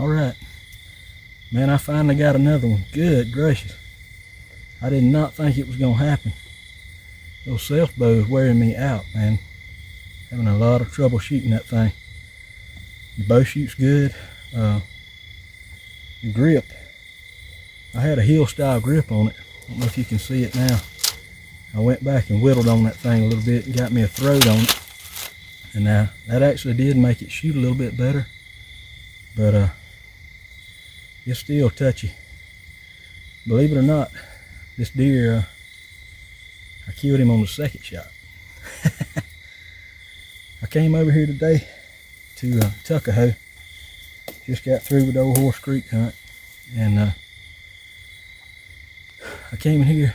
All right. Man, I finally got another one. Good gracious. I did not think it was going to happen. Those self bows wearing me out, man. Having a lot of trouble shooting that thing. The bow shoots good. The grip, I had a heel style grip on it. I don't know if you can see it now. I went back and whittled on that thing a little bit and got me a throat on it. And that actually did make it shoot a little bit better. But it's still touchy. Believe it or not, this deer, I killed him on the second shot. I came over here today to Tuckahoe. Just got through with the old Horse Creek hunt. And I came in here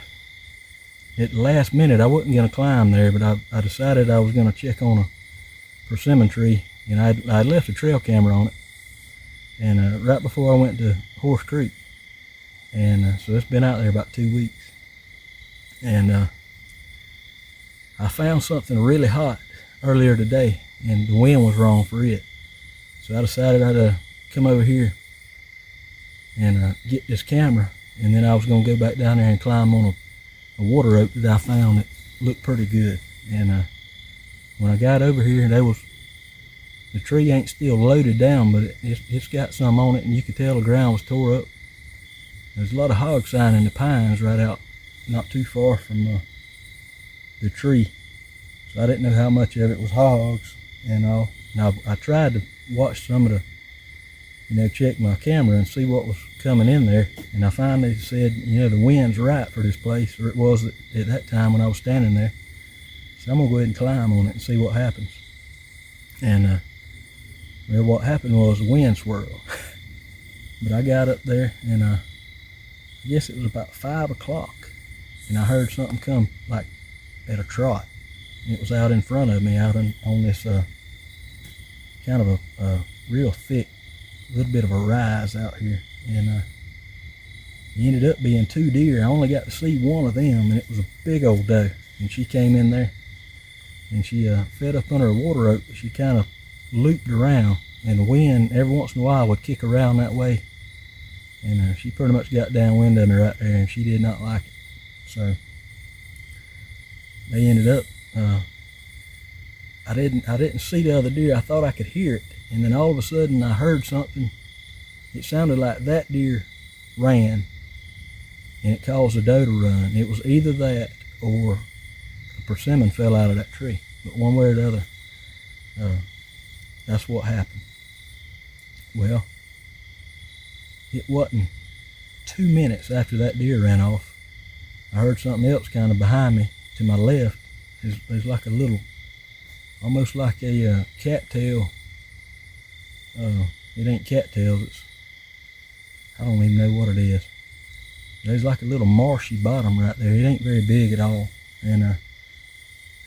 at the last minute. I wasn't going to climb there, but I decided I was going to check on a persimmon tree. And I left a trail camera on it. And right before I went to Horse Creek. And so it's been out there about 2 weeks. And I found something really hot earlier today, and the wind was wrong for it. So I decided I'd come over here and get this camera, and then I was going to go back down there and climb on a water oak that I found that looked pretty good. And when I got over here, the tree ain't still loaded down, but it's got some on it, and you could tell the ground was tore up. There's a lot of hog sign in the pines right out not too far from the tree. So I didn't know how much of it was hogs and all. Now I tried to watch some of the, check my camera and see what was coming in there. And I finally said, the wind's right for this place, or it was at that time when I was standing there. So I'm gonna go ahead and climb on it and see what happens. And well, what happened was a wind swirl. But I got up there, and I guess it was about 5 o'clock, and I heard something come like at a trot. And it was out in front of me, out on this kind of a real thick, little bit of a rise out here. And it ended up being 2 deer. I only got to see one of them, and it was a big old doe. And she came in there, and she fed up under a water oak, but she kind of looped around, and the wind every once in a while would kick around that way. And she pretty much got downwind under right there, and she did not like it. So they ended up, I didn't see the other deer. I thought I could hear it, and then all of a sudden I heard something. It sounded like that deer ran, and it caused the doe to run. It was either that or a persimmon fell out of that tree, but one way or the other, that's what happened. Well, it wasn't 2 minutes after that deer ran off, I heard something else kind of behind me to my left. There's like a little, almost like a cattail. It ain't cattails, it's, I don't even know what it is. There's like a little marshy bottom right there. It ain't very big at all. And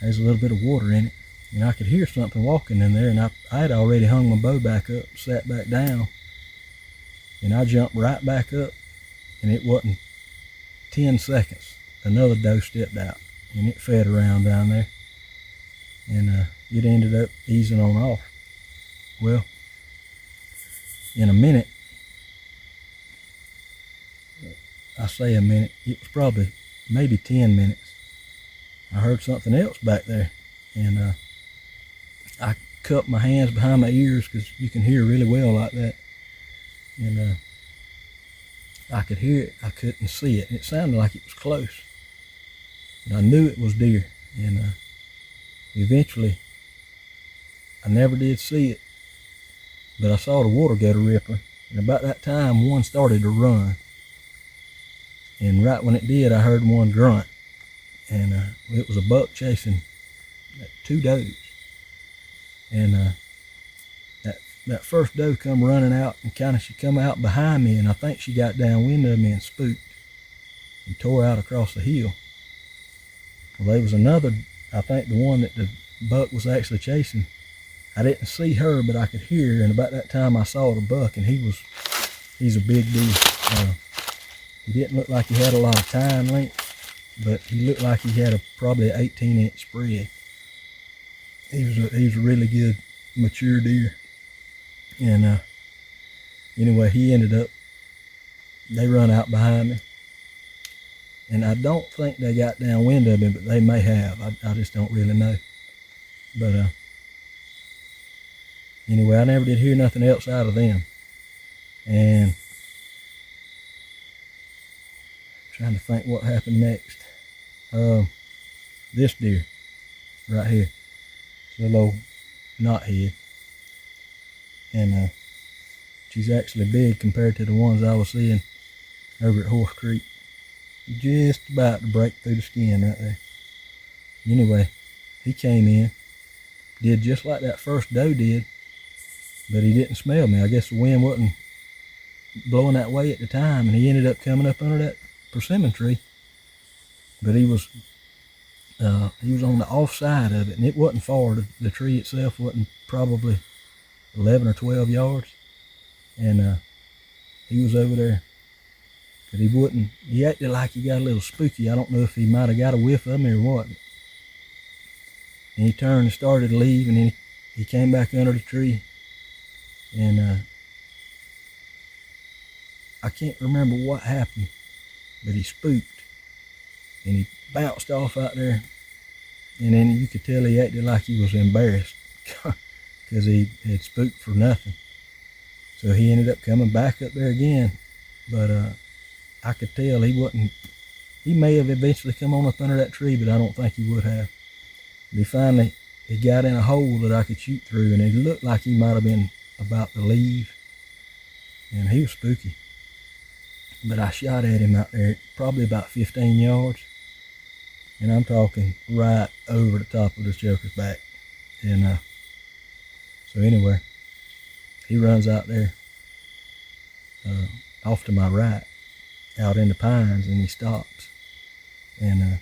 there's a little bit of water in it. And I could hear something walking in there, and I had already hung my bow back up, sat back down. And I jumped right back up, and it wasn't 10 seconds. Another doe stepped out, and it fed around down there. And it ended up easing on off. Well, in a minute, I say a minute, it was probably maybe 10 minutes. I heard something else back there, and I cupped my hands behind my ears because you can hear really well like that. And I could hear it, I couldn't see it. It sounded like it was close, but I knew it was deer. And eventually, I never did see it, but I saw the water go to rippling. And about that time, one started to run. And right when it did, I heard one grunt. And it was a buck chasing 2 does. And that first doe come running out, and she come out behind me, and I think she got downwind of me and spooked and tore out across the hill. Well, there was another, I think the one that the buck was actually chasing. I didn't see her, but I could hear her, and about that time I saw the buck, and he's a big deer. He didn't look like he had a lot of tine length, but he looked like he had probably an 18-inch spread. He was a really good mature deer. And Anyway, they run out behind me. And I don't think they got downwind of me, but they may have. I just don't really know. But anyway, I never did hear nothing else out of them. And I'm trying to think what happened next. This deer right here. It's a little old knothead. And she's actually big compared to the ones I was seeing over at Horse Creek. Just about to break through the skin right there. Anyway, he came in, did just like that first doe did, but he didn't smell me. I guess the wind wasn't blowing that way at the time, and he ended up coming up under that persimmon tree. But he was on the off side of it, and it wasn't far. The tree itself wasn't probably 11 or 12 yards, and he was over there. But he acted like he got a little spooky. I don't know if he might have got a whiff of me or what. And he turned and started to leave, and then he came back under the tree. And I can't remember what happened, but he spooked. And he bounced off out there. And then you could tell he acted like he was embarrassed because he had spooked for nothing. So he ended up coming back up there again. But I could tell he may have eventually come on up under that tree, but I don't think he would have. But he got in a hole that I could shoot through, and it looked like he might have been about to leave. And he was spooky. But I shot at him out there, probably about 15 yards. And I'm talking right over the top of this joker's back. And so anyway, he runs out there off to my right, out in the pines, and he stops. And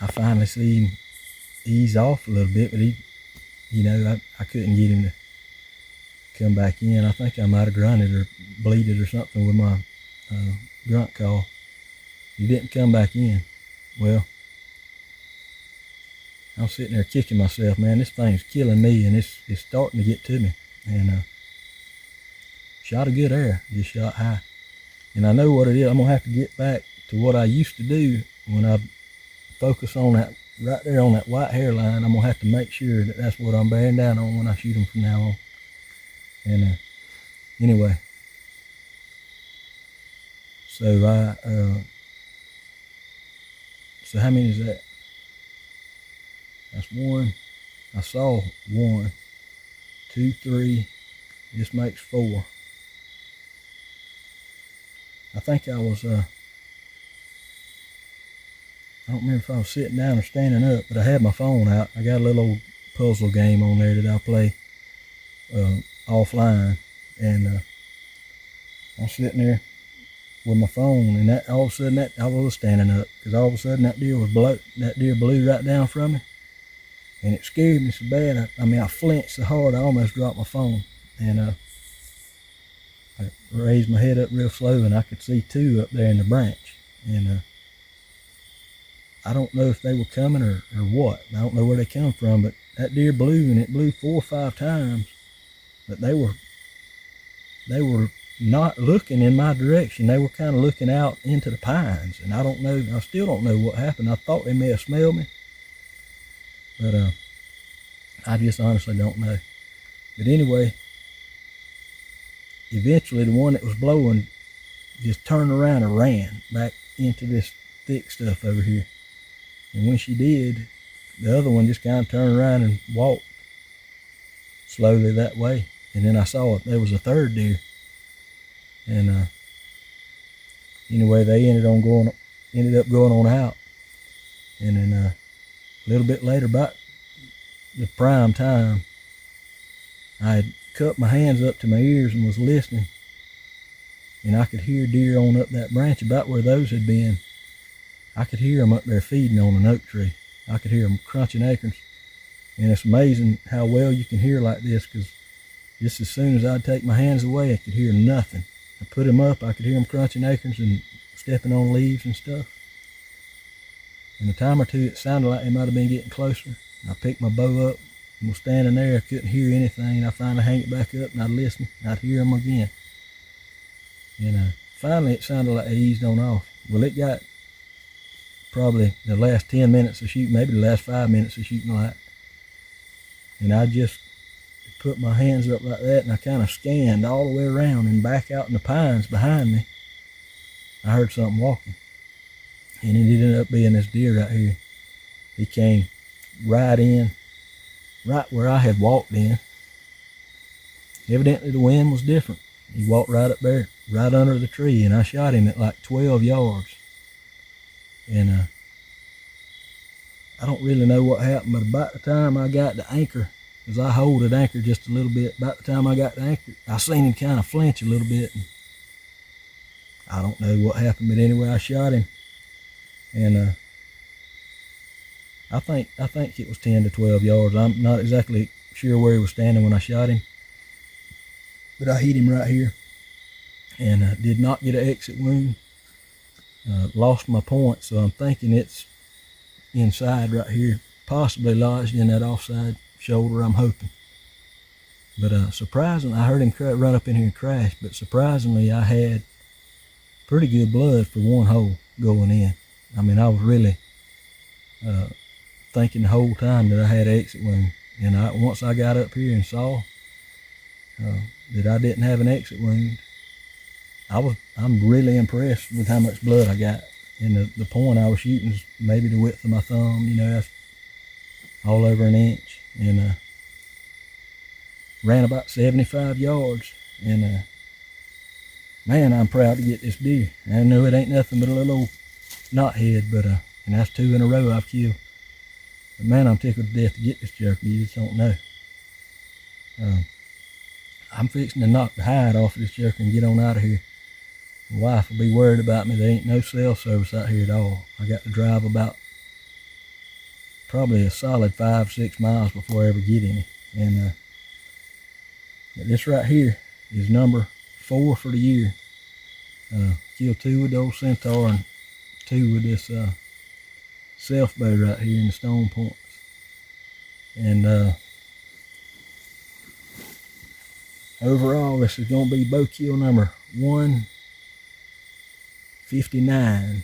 I finally see him ease off a little bit, but I couldn't get him to come back in. I think I might have grunted or bleated or something with my grunt call. He didn't come back in. Well, I'm sitting there kicking myself, man. This thing's killing me, and it's starting to get to me. And shot a good arrow, just shot high. And I know what it is. I'm gonna have to get back to what I used to do when I focus on that right there on that white hairline. I'm gonna have to make sure that that's what I'm bearing down on when I shoot them from now on. And anyway, so so how many is that? That's one. I saw 1, 2, 3. This makes 4. I think I was, I don't remember if I was sitting down or standing up, but I had my phone out. I got a little old puzzle game on there that I play offline. And I'm sitting there with my phone, and that all of a sudden I was standing up, because all of a sudden that deer blew right down from me. And it scared me so bad, I flinched so hard I almost dropped my phone. And I raised my head up real slow, and I could see 2 up there in the branch. And I don't know if they were coming or what. I don't know where they come from, but that deer blew, and it blew 4 or 5 times. But they were not looking in my direction. They were kind of looking out into the pines. And I still don't know what happened. I thought they may have smelled me. But I just honestly don't know. But anyway, eventually the one that was blowing just turned around and ran back into this thick stuff over here. And when she did, the other one just kind of turned around and walked slowly that way. And then I saw there was a third deer. And anyway, they ended up going on out. And then a little bit later, about the prime time, I had cupped my hands up to my ears and was listening. And I could hear deer on up that branch about where those had been. I could hear them up there feeding on an oak tree. I could hear them crunching acorns. And it's amazing how well you can hear like this, because just as soon as I'd take my hands away, I could hear nothing. I put them up, I could hear them crunching acorns and stepping on leaves and stuff. And a time or two, it sounded like they might have been getting closer. I picked my bow up and was standing there. I couldn't hear anything. I finally hang it back up and I'd listen. I'd hear them again. And finally it sounded like they eased on off. Well, it got probably the last 10 minutes of shooting, maybe the last 5 minutes of shooting light. And I just put my hands up like that, and I kind of scanned all the way around, and back out in the pines behind me, I heard something walking. And it ended up being this deer right here. He came right in, right where I had walked in. Evidently the wind was different. He walked right up there, right under the tree, and I shot him at like 12 yards. And I don't really know what happened, but about the time I got the anchor, because I hold it anchor just a little bit, about the time I got the anchor, I seen him kind of flinch a little bit. And I don't know what happened, but anyway, I shot him. And I think it was 10 to 12 yards. I'm not exactly sure where he was standing when I shot him, but I hit him right here, and did not get an exit wound. Lost my point, so I'm thinking it's inside right here, possibly lodged in that offside shoulder, I'm hoping. But surprisingly, I heard him run up in here and crash, but surprisingly I had pretty good blood for one hole going in. I mean, I was really thinking the whole time that I had an exit wound. And once I got up here and saw that I didn't have an exit wound, I'm really impressed with how much blood I got. And the point I was shooting is maybe the width of my thumb, that's all over an inch. And ran about 75 yards. And man, I'm proud to get this deer. I know it ain't nothing but a little old knothead, but and that's 2 in a row I've killed. But man, I'm tickled to death to get this jerky. You just don't know. I'm fixing to knock the hide off of this jerky and get on out of here. My wife will be worried about me. There ain't no cell service out here at all. I got to drive about probably a solid 5-6 miles before I ever get any. And this right here is number 4 for the year. Killed 2 with the old Centaur and 2 with this self bow right here in the stone points. And overall, this is going to be bow kill number 159.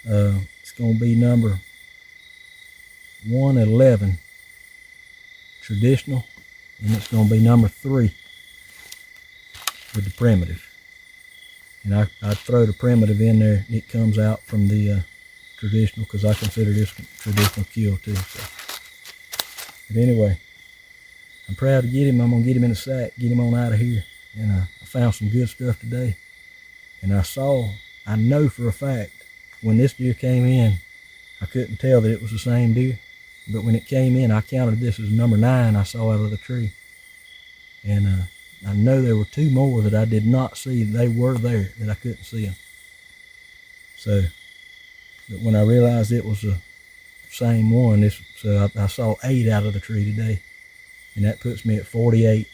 It's going to be number 111 traditional, and it's going to be number 3 with the primitive. And I throw the primitive in there. It comes out from the traditional, because I consider this traditional kill too. So. But anyway, I'm proud to get him. I'm going to get him in the sack, get him on out of here. And I found some good stuff today. And I know for a fact, when this deer came in, I couldn't tell that it was the same deer. But when it came in, I counted this as number 9 I saw out of the tree. And I know there were 2 more that I did not see. They were there, that I couldn't see them. So, but when I realized it was the same one, I saw 8 out of the tree today. And that puts me at 48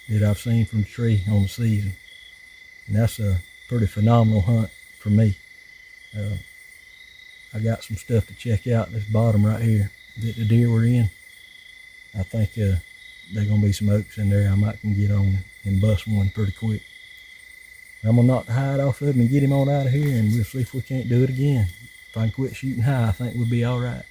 that I've seen from the tree on the season. And that's a pretty phenomenal hunt for me. I got some stuff to check out in this bottom right here that the deer were in. I think there's going to be some oaks in there I might can get on and bust one pretty quick. I'm going to knock the hide off of him and get him on out of here, and we'll see if we can't do it again. If I can quit shooting high, I think we'll be all right.